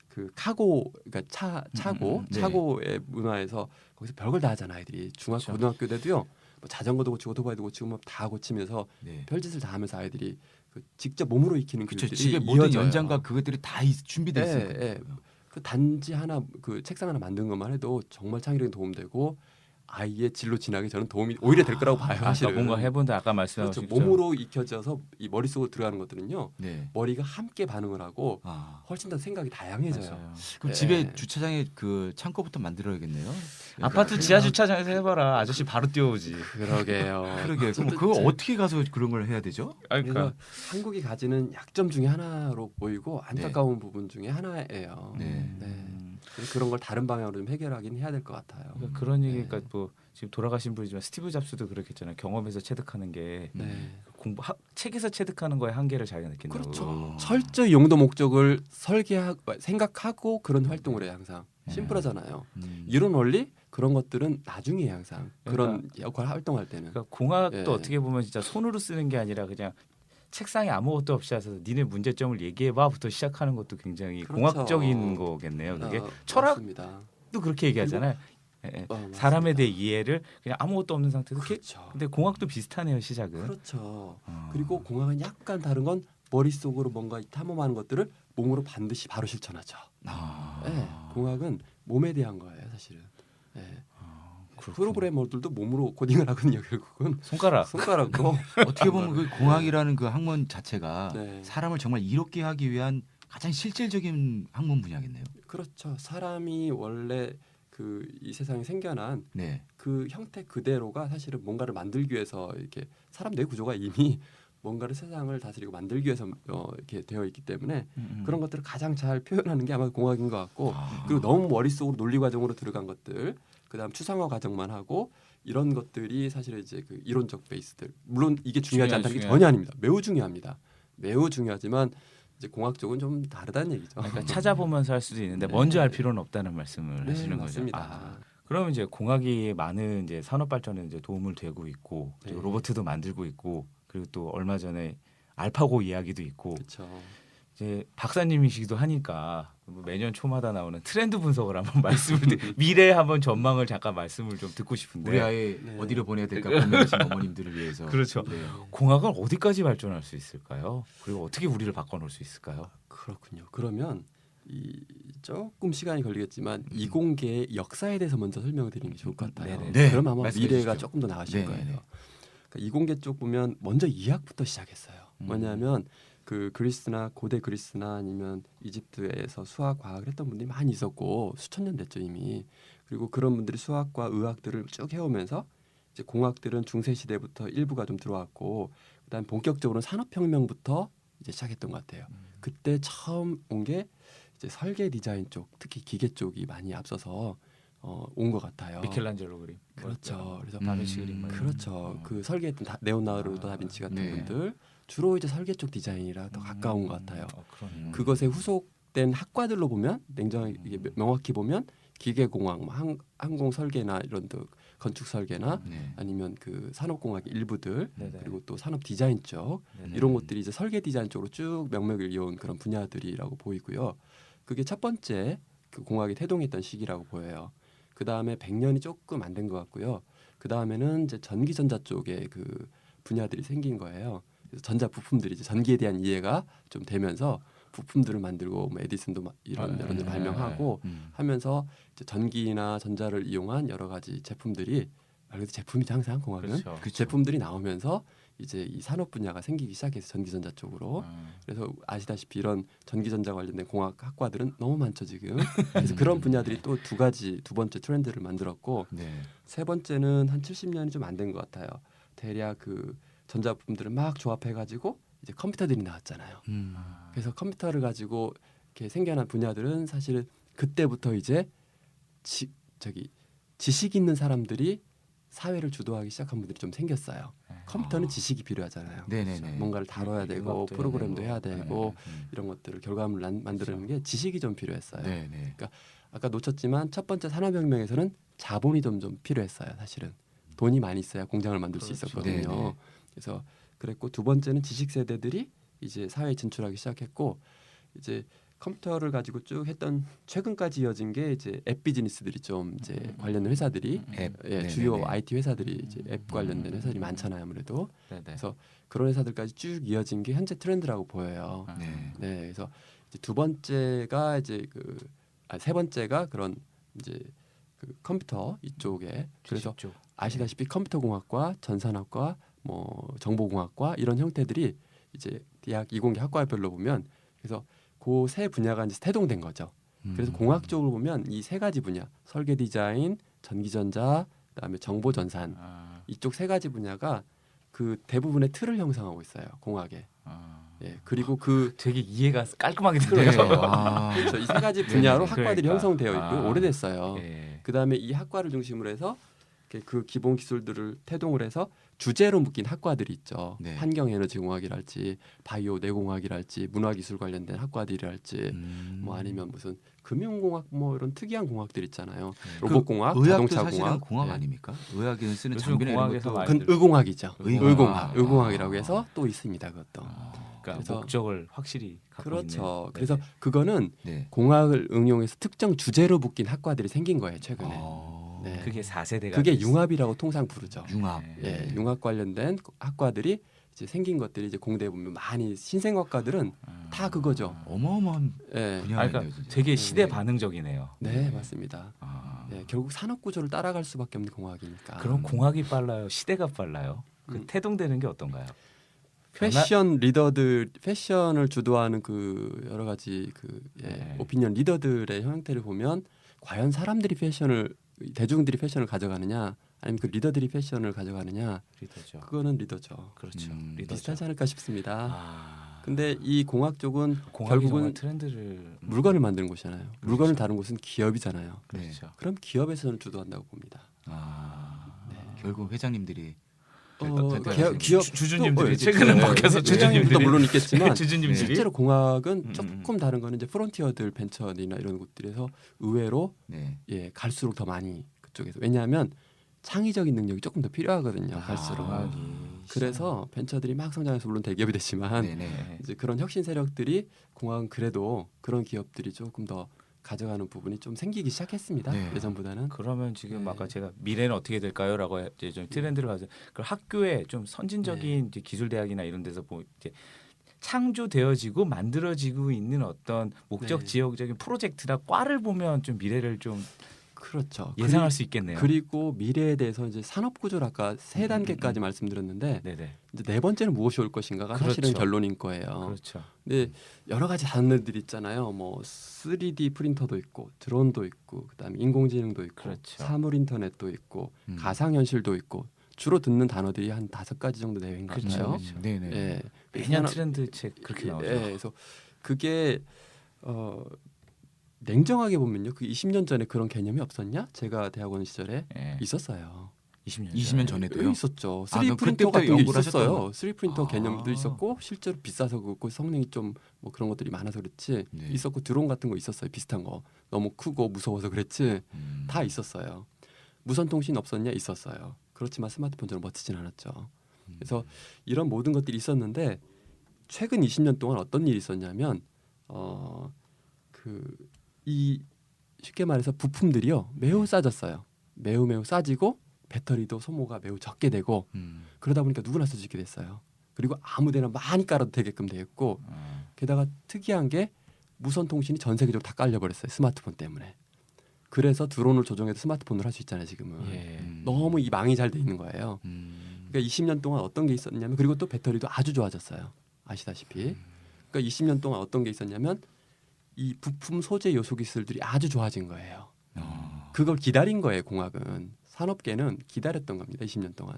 그 카고 그러니까 차고 네. 차고의 문화에서 거기서 별걸 다 하잖아 아이들이 중학교 그렇죠. 고등학교 때도요 뭐 자전거도 고치고 오토바이도 고치고 뭐 다 고치면서 네. 별짓을 다 하면서 아이들이 그 직접 몸으로 익히는 그렇죠. 교육들이 집에 모든 이어져요. 연장과 그것들이 다 준비되어 있어요. 예, 예. 그 단지 하나 그 책상 하나 만든 것만 해도 정말 창의력에 도움되고 아이의 진로 진학에 저는 도움이 오히려 될 거라고 봐요. 아까 사실은. 뭔가 해본다 아까 그렇죠. 말씀하신 몸으로 익혀져서 이 머릿속으로 들어가는 것들은요 네. 머리가 함께 반응을 하고 아. 훨씬 더 생각이 다양해져요. 맞아요. 그럼 네. 집에 주차장에 그 창고부터 만들어야겠네요. 아파트 지하 주차장에서 해봐라. 아저씨 바로 뛰어오지. 그러게요. 그러게. 그럼 그거 어떻게 가서 그런 걸 해야 되죠? 그래서 한국이 가지는 약점 중에 하나로 보이고 안타까운 부분 중에 하나예요. 네. 그래서 그런 걸 다른 방향으로 좀 해결하긴 해야 될 것 같아요. 그러니까 그런 네. 얘기가 뭐 지금 돌아가신 분이지만 스티브 잡스도 그렇겠잖아요. 경험에서 체득하는 게 네. 책에서 체득하는 거에 한계를 자기가 느낀다고. 그렇죠. 철저히 용도 목적을 설계하고 생각하고 그런 활동을 해요 항상. 네. 심플하잖아요. 이론 원리 그런 것들은 나중에 항상 그런 그러니까- 역할 활동할 때는. 그러니까 공학도 예. 어떻게 보면 진짜 손으로 쓰는 게 아니라 그냥 책상에 아무것도 없이 와서 니네 문제점을 얘기해봐부터 시작하는 것도 굉장히 그렇죠. 공학적인 거겠네요. 그게 철학도 맞습니다. 그렇게 얘기하잖아요. 예, 예. 맞습니다. 사람에 대해 이해를 그냥 아무것도 없는 상태에서 그렇죠. 근데 공학도 비슷하네요 시작은. 그렇죠. 어. 그리고 공학은 약간 다른 건 머릿속으로 뭔가 탐험하는 것들을 몸으로 반드시 바로 실천하죠. 아. 네, 공학은 몸에 대한 거예요, 사실은. 네. 그렇군요. 프로그래머들도 몸으로 코딩을 하거든요, 결국은. 손가락. 손가락으로. 어떻게 보면 그 공학이라는 그 학문 자체가 네. 사람을 정말 이롭게 하기 위한 가장 실질적인 학문 분야겠네요. 그렇죠. 사람이 원래 그 이 세상에 생겨난 네. 그 형태 그대로가 사실은 뭔가를 만들기 위해서 이렇게 사람 뇌 구조가 이미 뭔가를 세상을 다스리고 만들기 위해서 이렇게 되어 있기 때문에 그런 것들을 가장 잘 표현하는 게 아마 공학인 것 같고 아. 그리고 너무 머릿속으로 논리 과정으로 들어간 것들 그다음 추상화 과정만 하고 이런 것들이 사실은 이제 그 이론적 베이스들 물론 이게 중요하지 않다는 게 전혀 아닙니다. 매우 중요합니다. 매우 중요하지만 이제 공학 쪽은 좀 다르다는 얘기죠. 그러니까 찾아보면서 할 수도 있는데 네. 먼저 알 필요는 없다는 말씀을 네, 하시는 맞습니다. 거죠. 아, 그러면 이제 공학이 많은 이제 산업 발전에 이제 도움을 되고 있고 네. 로봇도 만들고 있고 그리고 또 얼마 전에 알파고 이야기도 있고 그렇죠. 이제 박사님이시기도 하니까 뭐 매년 초마다 나오는 트렌드 분석을 한번 미래에 한번 전망을 잠깐 말씀을 좀 듣고 싶은데 우리 아이 네. 어디로 보내야 될까 고민하시는 어머님들을 위해서. 그렇죠. 네. 공학은 어디까지 발전할 수 있을까요? 그리고 어떻게 우리를 바꿔놓을 수 있을까요? 그렇군요. 그러면 이 조금 시간이 걸리겠지만 이공계의 역사에 대해서 먼저 설명을 드리는 게 좋을 것 같아요. 네네. 네, 그럼 아마 말씀해 미래가 주시죠. 조금 더 나아질 네, 거예요. 네. 그러니까 이공계 쪽 보면 먼저 이학부터 시작했어요. 뭐냐면 그 그리스나 고대 그리스나 아니면 이집트에서 수학 과학을 했던 분들이 많이 있었고 수천 년 됐죠 이미. 그리고 그런 분들이 수학과 의학들을 쭉 해오면서 이제 공학들은 중세 시대부터 일부가 좀 들어왔고 그다음 본격적으로는 산업혁명부터 이제 시작했던 것 같아요. 그때 처음 온 게 이제 설계 디자인 쪽, 특히 기계 쪽이 많이 앞서서 온 것 같아요. 미켈란젤로 그림. 그렇죠. 그래서 다빈치 그림. 그렇죠. 그 설계했던 레오나르도 다빈치 같은 네. 분들 주로 이제 설계 쪽 디자인이라 더 가까운 것 같아요. 그러네요. 그것에 후속된 학과들로 보면 냉정하게 이게 명확히 보면 기계공학, 뭐 항공 설계나 이런 건축 설계나 네. 아니면 그 산업공학 일부들 네네. 그리고 또 산업 디자인 쪽 네네. 이런 것들이 이제 설계 디자인 쪽으로 쭉 명맥을 이어온 그런 분야들이라고 보이고요. 그게 첫 번째 그 공학이 태동했던 시기라고 보여요. 그 다음에 100년이 조금 안 된 것 같고요. 그 다음에는 이제 전기전자 쪽에 그 분야들이 생긴 거예요. 그래서 전자 부품들이 이제 전기에 대한 이해가 좀 되면서 부품들을 만들고 뭐 에디슨도 이런 여러 개 발명하고 하면서 이제 전기나 전자를 이용한 여러 가지 제품들이 말 그대로 제품이죠 항상 공학은. 그렇죠. 그쵸. 제품들이 나오면서 이제 이 산업 분야가 생기기 시작해서 전기전자 쪽으로. 그래서 아시다시피 이런 전기전자 관련된 공학 학과들은 너무 많죠 지금. 그래서 그런 분야들이 또 두 번째 트렌드를 만들었고 네. 세 번째는 한 70년이 좀 안 된 것 같아요. 대략 그 전자부품들을 막 조합해가지고 이제 컴퓨터들이 나왔잖아요. 그래서 컴퓨터를 가지고 이렇게 생겨난 분야들은 사실 그때부터 이제 지식 있는 사람들이 사회를 주도하기 시작한 분들이 좀 생겼어요. 컴퓨터는 지식이 필요하잖아요. 네네네. 뭔가를 다뤄야 되고 융합도 프로그램도 해야 되고. 되고 이런 것들을 결과물을 만드는 게 지식이 좀 필요했어요. 네네. 아까 놓쳤지만 첫 번째 산업혁명에서는 자본이 좀 필요했어요. 사실은 돈이 많이 있어야 공장을 만들 수 그렇죠. 있었거든요. 네네. 그래서 그랬고 두 번째는 지식 세대들이 이제 사회에 진출하기 시작했고 이제 컴퓨터를 가지고 쭉 했던 최근까지 이어진 게 이제 앱 비즈니스들이 좀 이제 관련된 회사들이 앱. 예, 주요 네네네. IT 회사들이 이제 앱 관련된 회사들이 많잖아요. 아무래도 네네. 그래서 그런 회사들까지 쭉 이어진 게 현재 트렌드라고 보여요. 네. 네, 그래서 이제 두 번째가 이제 세 번째가 그런 이제 그 컴퓨터 이쪽에 그래서 지식 쪽. 아시다시피 컴퓨터 공학과 전산학과 뭐 정보공학과 이런 형태들이 이제 대학 이공계 학과별로 보면 그래서 그 세 분야가 이제 태동된 거죠. 그래서 공학 쪽으로 보면 이 세 가지 분야 설계 디자인, 전기전자, 그다음에 정보전산 이쪽 세 가지 분야가 그 대부분의 틀을 형성하고 있어요. 공학에. 예, 그리고 그 되게 이해가 깔끔하게 네. 들어요. 그렇죠. 이 세 가지 분야로 네네. 학과들이 그러니까. 형성되어 있고 오래됐어요. 예. 그다음에 이 학과를 중심으로 해서 그 기본 기술들을 태동을 해서 주제로 묶인 학과들이 있죠. 네. 환경에너지공학이랄지 바이오 뇌공학이랄지 문화기술 관련된 학과들이랄지 뭐 아니면 무슨 금융공학 뭐 이런 특이한 공학들 있잖아요. 로봇공학, 의학도 자동차 사실은 공학, 공학 네. 아닙니까? 의학에는 쓰는 요즘 장비나 이런 공학에서 것도 많이 그건 의공학이죠. 의공학. 의공학이라고 해서 또 있습니다. 그것도. 그러니까 그래서- 목적을 확실히 갖고 그렇죠. 있는. 그래서 네네. 그거는 네. 공학을 응용해서 특정 주제로 묶인 학과들이 생긴 거예요. 최근에. 네. 그게 4세대가 그게 융합이라고 통상 부르죠. 융합. 예, 네. 융합 관련된 학과들이 이제 생긴 것들이 이제 공대에 보면 많이 신생학과들은 다 그거죠. 어마어마한 예, 분야가 아, 있네요, 그러니까 진짜. 되게 시대 네. 반응적이네요. 네, 맞습니다. 아, 예, 결국 산업 구조를 따라갈 수밖에 없는 공학이니까. 그럼 공학이 빨라요? 시대가 빨라요? 그 태동되는 게 어떤가요? 패션 리더들, 패션을 주도하는 그 여러 가지 네. 오피니언 리더들의 형태를 보면 과연 사람들이 대중들이 패션을 가져가느냐, 아니면 그 리더들이 패션을 가져가느냐, 리더죠. 그거는 리더죠. 그렇죠. 음, 리더죠. 비슷하지 않을까 싶습니다. 아, 근데 이 공학 쪽은 공학이 정말 결국은 트렌드를 물건을 만드는 곳이잖아요. 물건을 다룬 곳은 기업이잖아요. 그렇죠. 그럼 기업에서는 주도한다고 봅니다. 결국 회장님들이 기업 주주님들이 또, 최근에 네, 바뀌어서 회장님들도 주주님들이 물론 있겠지만 주주님들이 실제로 공학은 음. 조금 다른 거는 이제 프론티어들 벤처나 이런 곳들에서 의외로 네. 갈수록 더 많이 그쪽에서 왜냐하면 창의적인 능력이 조금 더 필요하거든요. 갈수록. 공학이 그래서 벤처들이 막 성장해서 물론 대기업이 됐지만 네네. 이제 그런 혁신 세력들이 공학은 그래도 그런 기업들이 조금 더 가져가는 부분이 좀 생기기 시작했습니다. 네. 예전보다는. 그러면 지금 네. 아까 제가 미래는 어떻게 될까요?라고 이제 좀 트렌드를 가서 그 학교에 좀 선진적인 이제 기술 대학이나 이런 데서 뭐 이제 창조되어지고 만들어지고 있는 어떤 목적 네. 지역적인 프로젝트나 과를 보면 좀 미래를 좀 그렇죠. 예상할 수 있겠네요. 그리고 미래에 대해서 이제 산업 구조를 아까 세 단계까지 말씀드렸는데 네네. 이제 네 번째는 무엇이 올 것인가가 사실은 그렇죠. 결론인 거예요. 그렇죠. 근데 여러 가지 단어들이 있잖아요. 뭐 3D 프린터도 있고 드론도 있고 그다음에 인공지능도 있고 그렇죠. 사물 인터넷도 있고 음. 가상현실도 있고 주로 듣는 단어들이 한 5가지 정도 내외인 것 그렇죠. 같아요. 그렇죠. 네네. 예. 매년 산업- 트렌드 책 그렇게 나오죠. 예, 그래서 그게 냉정하게 보면요. 그 20년 전에 그런 개념이 없었냐? 제가 대학원 시절에 예. 있었어요. 20년 20년 전에도요? 있었죠. 아, 3D 그럼 프린터 그때부터 같은 게 연구를 하셨던 있었어요. 거예요? 3D 프린터 아. 개념도 있었고 실제로 비싸서 그렇고 성능이 좀 뭐 그런 것들이 많아서 그렇지 네. 있었고 드론 같은 거 있었어요. 비슷한 거 너무 크고 무서워서 그랬지 음. 다 있었어요. 무선 통신 없었냐? 있었어요. 그렇지만 스마트폰처럼 멋지진 않았죠. 그래서 이런 모든 것들이 있었는데 최근 20년 동안 어떤 일이 있었냐면 이 쉽게 말해서 부품들이요 매우 싸졌어요. 매우 싸지고 배터리도 소모가 매우 적게 되고 그러다 보니까 누구나 쓸 수 있게 됐어요. 그리고 아무데나 많이 깔아도 되게끔 되었고 게다가 특이한 게 무선 통신이 전 세계적으로 다 깔려버렸어요. 스마트폰 때문에. 그래서 드론을 조종해도 스마트폰으로 할 수 있잖아요. 지금은. 예. 너무 이 망이 잘 돼 있는 거예요. 음. 그러니까 20년 동안 어떤 게 있었냐면 그리고 또 배터리도 아주 좋아졌어요. 아시다시피. 그러니까 20년 동안 어떤 게 있었냐면 이 부품 소재 요소 기술들이 아주 좋아진 거예요. 그걸 기다린 거예요. 공학은 산업계는 기다렸던 겁니다. 20년 동안.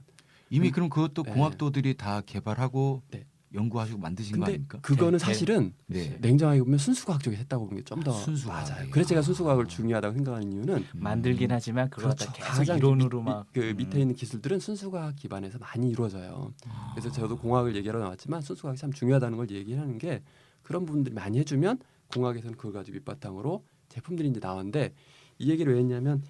이미 그럼 그것도 네. 공학도들이 다 개발하고 네. 연구하시고 만드신 거 근데 아닙니까? 그거는 대- 사실은 네. 냉정하게 보면 순수과학 쪽에 했다고 보는 게 좀 더 순수과학이. 맞아요. 그래서 제가 순수과학을 중요하다고 생각하는 이유는 만들긴 하지만 그걸 갖다 계속 가장 이론으로 밑- 막 그 밑에 있는 기술들은 순수과학 기반에서 많이 이루어져요. 그래서 저도 공학을 얘기하러 나왔지만 순수과학이 참 중요하다는 걸 얘기하는 게 그런 부분들이 많이 해주면 공학에서는 그걸 가지고 밑바탕으로 제품들이 이제 나오는데 이 얘기를 왜 했냐면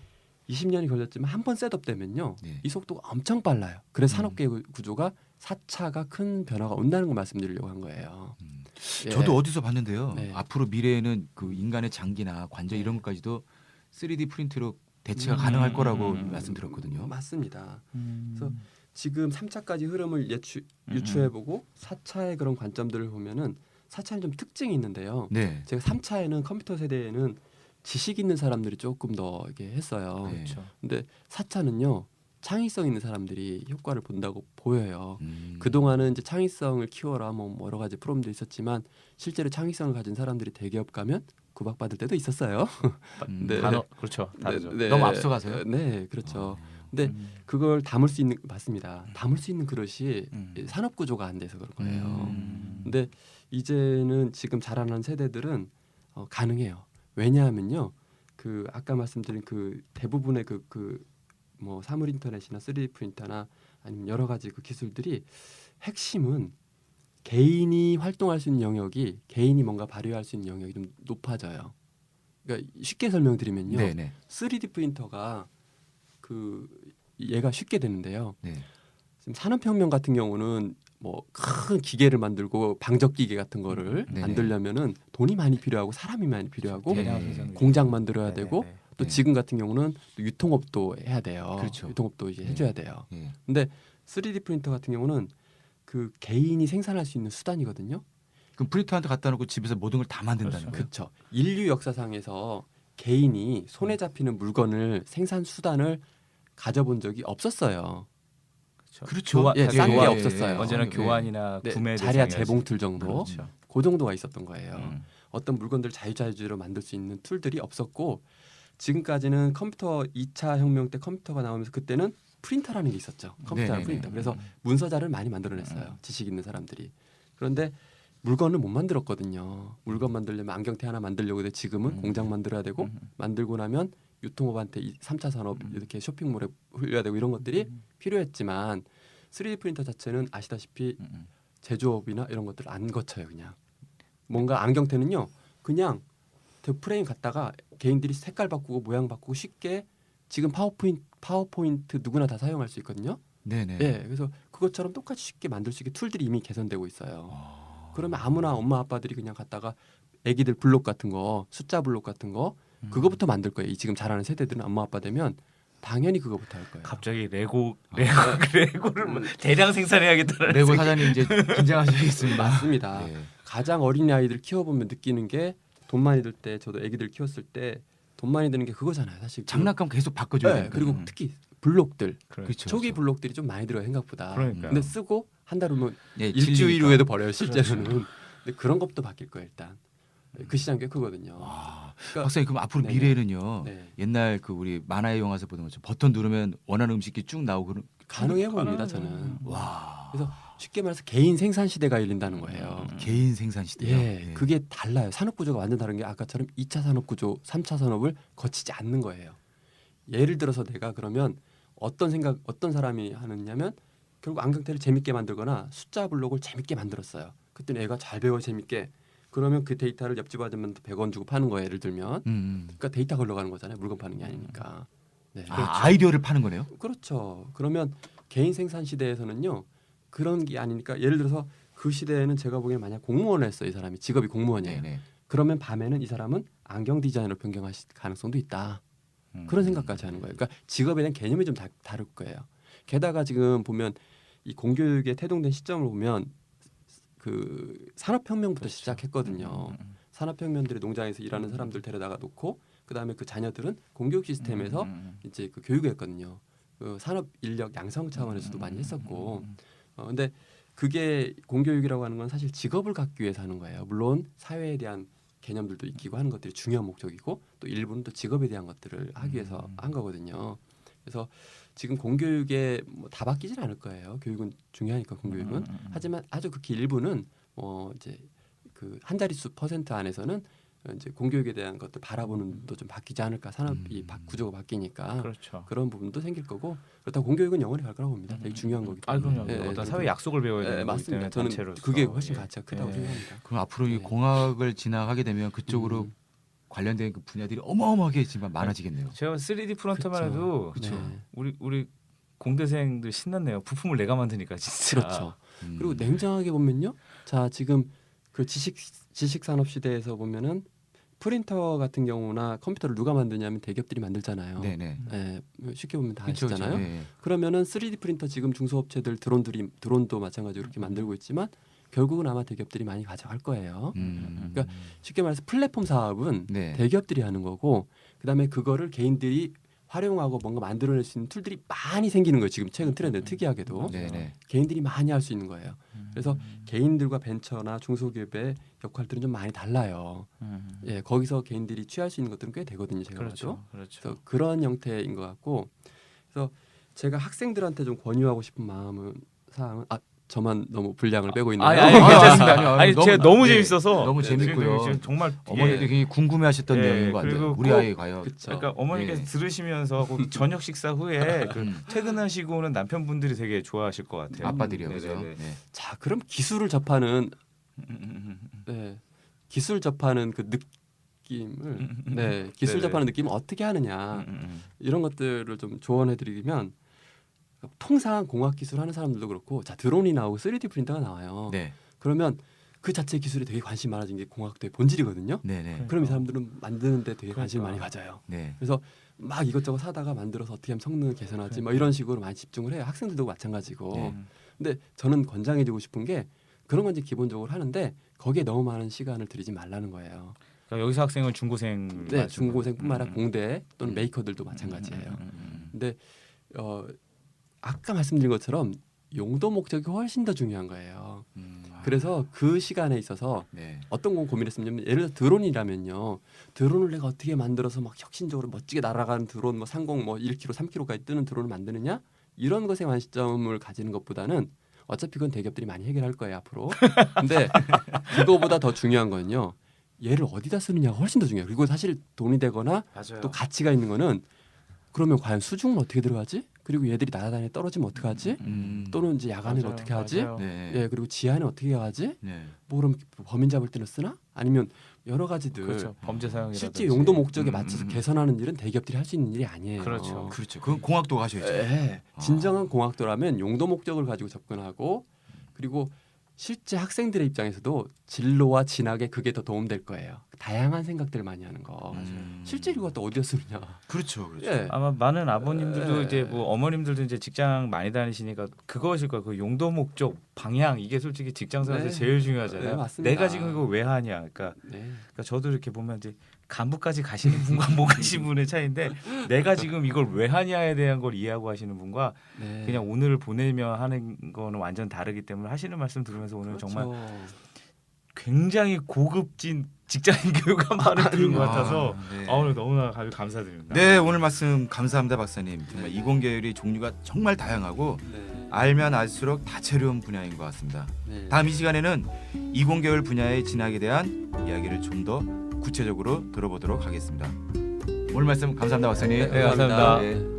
20년이 걸렸지만 한 번 셋업되면요 네. 이 속도가 엄청 빨라요. 그래서 산업계 구조가 4차가 큰 변화가 온다는 걸 말씀드리려고 한 거예요. 예. 저도 어디서 봤는데요. 네. 앞으로 미래에는 그 인간의 장기나 관절 이런 것까지도 3D 프린트로 대체가 가능할 거라고 말씀드렸거든요. 맞습니다. 음. 그래서 지금 3차까지 흐름을 유추해보고 4차의 그런 관점들을 보면은 4차는 좀 특징이 있는데요. 네. 제가 3차에는 컴퓨터 세대에는 지식 있는 사람들이 조금 더 이렇게 했어요. 네. 그렇죠. 근데 4차는요 창의성 있는 사람들이 효과를 본다고 보여요. 음. 그 동안은 이제 창의성을 키워라 뭐 여러 가지 프로그램도 있었지만 실제로 창의성을 가진 사람들이 대기업 가면 구박받을 때도 있었어요. 네. 단어 그렇죠. 다르죠. 네, 너무 앞서가서요? 네, 그렇죠. 근데 음. 그걸 담을 수 있는 맞습니다. 담을 수 있는 그릇이 음. 산업 구조가 안 돼서 그런 거예요. 음. 근데 이제는 지금 자라는 세대들은 가능해요. 왜냐하면요, 그 아까 말씀드린 그 대부분의 뭐 사물 인터넷이나 3D 프린터나 아니면 여러 가지 그 기술들이 핵심은 개인이 활동할 수 있는 영역이 개인이 뭔가 발휘할 수 있는 영역이 좀 높아져요. 그러니까 쉽게 설명드리면요, 네네. 3D 프린터가 그 얘가 쉽게 되는데요. 네. 지금 산업혁명 같은 경우는 뭐 큰 기계를 만들고 방적 기계 같은 거를 네네. 만들려면은 돈이 많이 필요하고 사람이 많이 필요하고 네. 대량 생산 공장 만들어야 네네네. 되고 또 네. 지금 같은 경우는 또 유통업도 해야 돼요. 그렇죠. 유통업도 이제 해줘야 돼요. 예. 근데 3D 프린터 같은 경우는 그 개인이 생산할 수 있는 수단이거든요. 그럼 프린터한테 갖다 놓고 집에서 모든 걸 다 만든다는 거예요? 그렇죠. 인류 역사상에서 개인이 손에 잡히는 물건을 생산 수단을 가져본 적이 없었어요. 그렇죠. 교환, 예, 싼 게 교환. 없었어요. 언제나 예. 교환이나 네, 구매 자리야 대상이었지. 재봉틀 정도 그렇죠. 그 정도가 있었던 거예요. 음. 어떤 물건들을 자유자재로 만들 수 있는 툴들이 없었고 지금까지는 컴퓨터 2차 혁명 때 컴퓨터가 나오면서 그때는 프린터라는 게 있었죠. 컴퓨터랑 네네네. 프린터. 그래서 문서자를 많이 만들어냈어요. 지식 있는 사람들이. 그런데 물건을 못 만들었거든요. 물건 만들려면 안경테 하나 만들려고 해도 지금은 공장 만들어야 되고 만들고 나면 유통업한테 3차 산업 이렇게 쇼핑몰에 흘려야 되고 이런 것들이 필요했지만 3D 프린터 자체는 아시다시피 제조업이나 이런 것들을 안 거쳐요. 그냥 뭔가 안경테는요 그냥 그 프레임 갖다가 개인들이 색깔 바꾸고 모양 바꾸고 쉽게 지금 파워포인트 누구나 다 사용할 수 있거든요. 네네. 예, 그래서 그것처럼 똑같이 쉽게 만들 수 있게 툴들이 이미 개선되고 있어요. 그러면 아무나 엄마 아빠들이 그냥 갖다가 애기들 블록 같은 거 숫자 블록 같은 거 그거부터 만들 거예요. 이 지금 자라는 세대들은 엄마 아빠 되면 당연히 그거부터 할 거예요. 갑자기 레고를 뭐 대량 생산해야겠다는 레고 사장님 이제 긴장하시겠습니다. 맞습니다. 예. 가장 어린 아이들 키워보면 느끼는 게 돈 많이 들 때 저도 애기들 키웠을 때 돈 많이 드는 게 그거잖아요. 사실 장난감 계속 바꿔줘야 네, 되니까. 그리고 특히 블록들 그렇죠. 초기 블록들이 좀 많이 들어요 생각보다. 그러니까요. 근데 쓰고 한 달 후면 예, 일주일 질리니까. 후에도 버려요 실제로는. 그렇죠. 근데 그런 것도 바뀔 거예요 일단. 그 시장 꽤 크거든요. 와, 그러니까- 박사님 그럼 앞으로 네네. 미래는요. 네. 옛날 그 우리 만화의 영화에서 보던 것처럼 버튼 누르면 원하는 음식이 쭉 나오고 그런. 가능해 보입니다 가능하죠. 저는. 와. 그래서 쉽게 말해서 개인 생산 시대가 열린다는 거예요. 개인 생산 시대요. 예, 그게 달라요. 산업 구조가 완전 다른 게 아까처럼 2차 산업 구조, 3차 산업을 거치지 않는 거예요. 예를 들어서 내가 그러면 어떤 사람이 하느냐면 결국 안경테를 재밌게 만들거나 숫자 블록을 재밌게 만들었어요. 그때는 애가 잘 배워 재밌게. 그러면 그 데이터를 옆집 아줌마한테 100원 주고 파는 거예요. 예를 들면. 그러니까 데이터 걸러가는 거잖아요. 물건 파는 게 아니니까. 네. 아이디어를 파는 거네요. 그렇죠. 그러면 개인 생산 시대에서는요 그런 게 아니니까 예를 들어서 그 시대에는 제가 보기엔 만약 공무원을 했어요 이 사람이 직업이 공무원이에요. 네네. 그러면 밤에는 이 사람은 안경 디자이너로 변경할 가능성도 있다. 그런 생각까지 하는 거예요. 그러니까 직업에 대한 개념이 좀 다를 거예요. 게다가 지금 보면 이 공교육에 태동된 시점을 보면 그 산업혁명부터 시작했거든요. 산업혁명들이 농장에서 일하는 사람들 데려다가 놓고 그다음에 그 자녀들은 공교육 시스템에서 이제 그 교육을 했거든요. 그 산업 인력 양성 차원에서도 많이 했었고, 근데 그게 공교육이라고 하는 건 사실 직업을 갖기 위해서 하는 거예요. 물론 사회에 대한 개념들도 익히고 하는 것들이 중요한 목적이고 또 일부는 또 직업에 대한 것들을 하기 위해서 한 거거든요. 그래서 지금 공교육에 뭐 다 바뀌진 않을 거예요. 교육은 중요하니까 공교육은. 하지만 아주 극히 일부는 이제 그 한 자릿수 퍼센트 안에서는 이제 공교육에 대한 것들 바라보는 눈도 좀 바뀌지 않을까. 산업이 구조가 바뀌니까 그렇죠. 그런 부분도 생길 거고. 그렇다고 공교육은 영원히 갈 거라고 봅니다. 되게 중요한 거기 때문에. 그럼요. 예, 어떤 그래서 사회 약속을 배워야 되는 거기 맞습니다. 때문에 저는 단체로서. 그게 훨씬 예. 가치가 크다고 예. 생각합니다. 그럼 앞으로 이 네. 공학을 진학하게 되면 그쪽으로 관련된 그 분야들이 어마어마하게 지금 많아지겠네요. 제가 3D 프린터만 해도 그쵸. 네. 우리 공대생들 신났네요. 부품을 내가 만드니까 진짜. 그렇죠. 그리고 냉정하게 보면요. 자, 지금 그 지식 산업 시대에서 보면은 프린터 같은 경우나 컴퓨터를 누가 만드냐면 대기업들이 만들잖아요. 네네. 예, 쉽게 보면 다 그쵸, 아시잖아요. 그쵸. 예. 그러면은 3D 프린터 지금 중소업체들 드론도 마찬가지로 이렇게 만들고 있지만 결국은 아마 대기업들이 많이 가져갈 거예요. 그러니까 쉽게 말해서 플랫폼 사업은 네. 대기업들이 하는 거고 그다음에 그거를 개인들이 활용하고 뭔가 만들어낼 수 있는 툴들이 많이 생기는 거예요. 지금 최근 트렌드 특이하게도 네네. 개인들이 많이 할 수 있는 거예요. 그래서 개인들과 벤처나 중소기업의 역할들은 좀 많이 달라요. 예, 거기서 개인들이 취할 수 있는 것들은 꽤 되거든요. 제가 봐도. 그렇죠. 그렇죠. 그래서 그런 형태인 것 같고, 그래서 제가 학생들한테 좀 권유하고 싶은 사항은 저만 너무 분량을 빼고 있나요? 아니 괜찮습니다. 아니요, 아니 너무- 제가 너무 네, 재밌어서 너무 재밌고요. 지금 정말 어머니도 굉장히 궁금해하셨던 예, 내용인 것 같아요. 그리고 우리 꼭- 아이 과연. 그쵸. 그러니까 어머니께서 예. 들으시면서 그 저녁 식사 후에 그 음. 퇴근하시고는 남편분들이 되게 좋아하실 것 같아요. 아빠들이요, 그죠? 네네네. 네. 자, 그럼 기술을 접하는 기술 접하는 그 느낌을 기술 네네. 접하는 느낌을 어떻게 하느냐 이런 것들을 좀 조언해드리면 통상 공학기술 하는 사람들도 그렇고 자 드론이 나오고 3D 프린터가 나와요. 네. 그러면 그 자체 기술에 되게 관심 많아진 게 공학도의 본질이거든요. 네네. 그럼 이 사람들은 만드는데 되게 관심을 그러니까. 많이 가져요. 네. 그래서 막 이것저것 사다가 만들어서 어떻게 하면 성능을 개선하지 뭐 이런 식으로 많이 집중을 해요. 학생들도 마찬가지고. 네. 근데 저는 권장해주고 싶은 게 그런 건 이제 기본적으로 하는데 거기에 너무 많은 시간을 들이지 말라는 거예요. 그러니까 여기서 학생은 중고생 네, 중고생뿐만 아니라 공대 또는 음. 메이커들도 마찬가지예요. 근데 아까 말씀드린 것처럼 용도 목적이 훨씬 더 중요한 거예요. 그래서 그 시간에 있어서 네. 어떤 건 고민했으면 예를 들어 드론이라면요. 드론을 내가 어떻게 만들어서 막 혁신적으로 멋지게 날아가는 드론 뭐 상공 뭐 1km, 3km까지 뜨는 드론을 만드느냐 이런 것에 관심점을 가지는 것보다는 어차피 그건 대기업들이 많이 해결할 거예요 앞으로. 근데 그거보다 더 중요한 건요. 얘를 어디다 쓰느냐가 훨씬 더 중요해요. 그리고 사실 돈이 되거나 맞아요. 또 가치가 있는 거는 그러면 과연 수중은 어떻게 들어가지? 그리고 얘들이 날아다니 떨어지면 어떻게 하지? 또는 이제 야간에는 맞아요. 어떻게 하지? 맞아요. 네. 예, 그리고 지하는 어떻게 하지? 네. 뭐 그럼 범인 잡을 때는 쓰나? 아니면 여러 가지들 그렇죠. 범죄 사용이라든지 실제 용도 목적에 음, 맞춰서 음. 개선하는 일은 대기업들이 할 수 있는 일이 아니에요. 그렇죠. 그렇죠. 그건 공학도 하셔야죠. 예, 진정한 공학도라면 용도 목적을 가지고 접근하고 그리고 실제 학생들의 입장에서도 진로와 진학에 그게 더 도움될 거예요. 다양한 생각들을 많이 하는 거. 실제 이거 또 어디다 쓰느냐. 그렇죠. 그렇죠. 예. 아마 많은 아버님들도 예. 이제 뭐 어머님들도 이제 직장 많이 다니시니까 그것일 거예요. 그 용도 목적 방향 이게 솔직히 직장 생활에서 네. 제일 중요하잖아요. 네, 맞습니다. 내가 지금 이거 왜 하냐. 그러니까 네. 저도 이렇게 보면 이제 간부까지 가시는 분과 못 가시는 분의 차이인데 내가 지금 이걸 왜 하냐에 대한 걸 이해하고 하시는 분과 네. 그냥 오늘을 보내며 하는 거는 완전 다르기 때문에 하시는 말씀 들으면서 오늘 그렇죠. 정말 굉장히 고급진 직장인 교육 한 말을 들은 것 같아서 네. 오늘 너무나 감사드립니다. 네, 오늘 말씀 감사합니다, 박사님. 정말 네. 이공계열이 종류가 정말 다양하고 네. 알면 알수록 다채로운 분야인 것 같습니다. 네. 다음 이 시간에는 이공계열 분야의 진학에 대한 이야기를 좀 더 구체적으로 들어보도록 하겠습니다. 오늘 말씀 감사합니다, 박사님. 네, 감사합니다. 네.